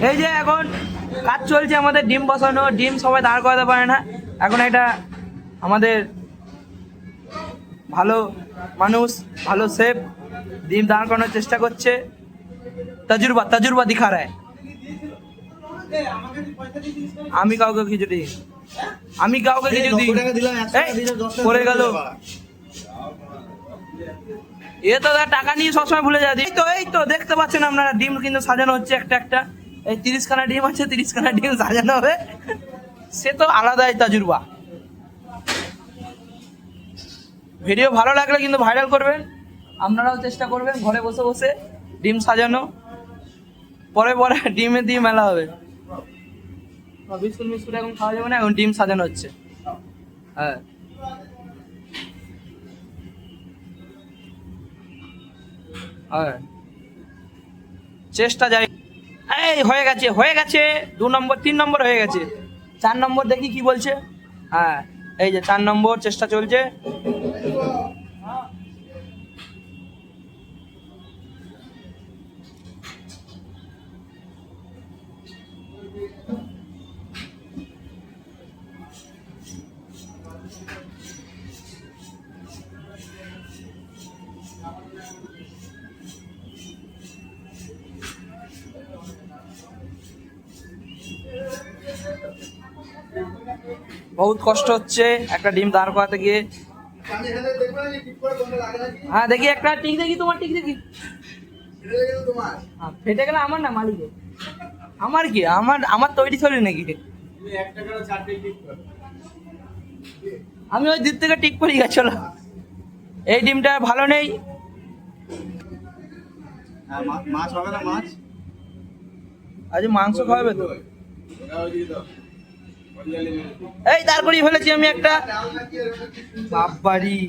এই যে এখন কাজ চলছে আমাদের ডিম বসানো, ডিম সবাই দাঁড় করাতে পারে না। এখন এটা আমাদের ভালো মানুষ, ভালো শেফ ডিম দাঁড় করানোর চেষ্টা করছে। তজুরবা তজুরবা দিখা রায়। আমি কাউকে কিছু দিই, আমি কাউকে কিছু দিই পড়ে গেল। এ তো টাকা নিয়ে সবসময় ভুলে যায়। এই তো দেখতে পাচ্ছেন আপনারা, ডিম কিন্তু সাজানো হচ্ছে একটা একটা। এই 30খানা ডিম আছে, 30খানা ডিম সাজানো হবে। সে তো আলাদাই তাজুরবা। ভিডিও ভালো লাগলে কিন্তু ভাইরাল করবেন, আপনারাও চেষ্টা করবেন ঘরে বসে বসে ডিম সাজানো। পরে পরে ডিমে দিয়ে মেলা হবে। বিস্কুট মিস্কুট এখন খাওয়া যাবে না, এখন ডিম সাজানো হচ্ছে। হ্যাঁ হ্যাঁ, চেষ্টা যাই। এই হয়ে গেছে হয়ে গেছে, 2 নম্বর 3 নম্বর হয়ে গেছে। 4 নম্বর দেখি কি বলছে। হ্যাঁ এই যে 4 নম্বর চেষ্টা চলছে। বহুত কষ্ট হচ্ছে একটা ডিম দাঁড় করাতে গিয়ে। হ্যাঁ দেখি একটা টিক দেখি, তোমার টিক দেখি। ফেটে গেলে আমার না মালিকের। আমার কি, আমার আমার তৈরি থরি নাকি? আমি ওই দিক থেকে টিক পড়ে গেছিল। এই ডিমটা ভালো নেই। মাছ হবে না? মাছ আজ মাংস খাওয়াবে তো। এই দাঁড় করিয়ে ফেলেছি আমি একটা। বাবারি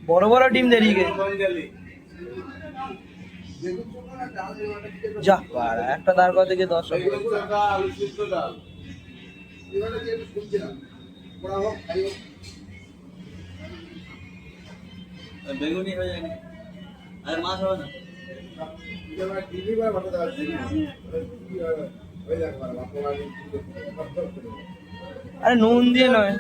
বড় বড় ডিম দেরিয়ে গেছে। যা একটা দাঁড় করাতে গিয়ে 10 বেগুনি হয়ে যায়। আর মাছ হবে না? আরে নুন দিয়ে নয়।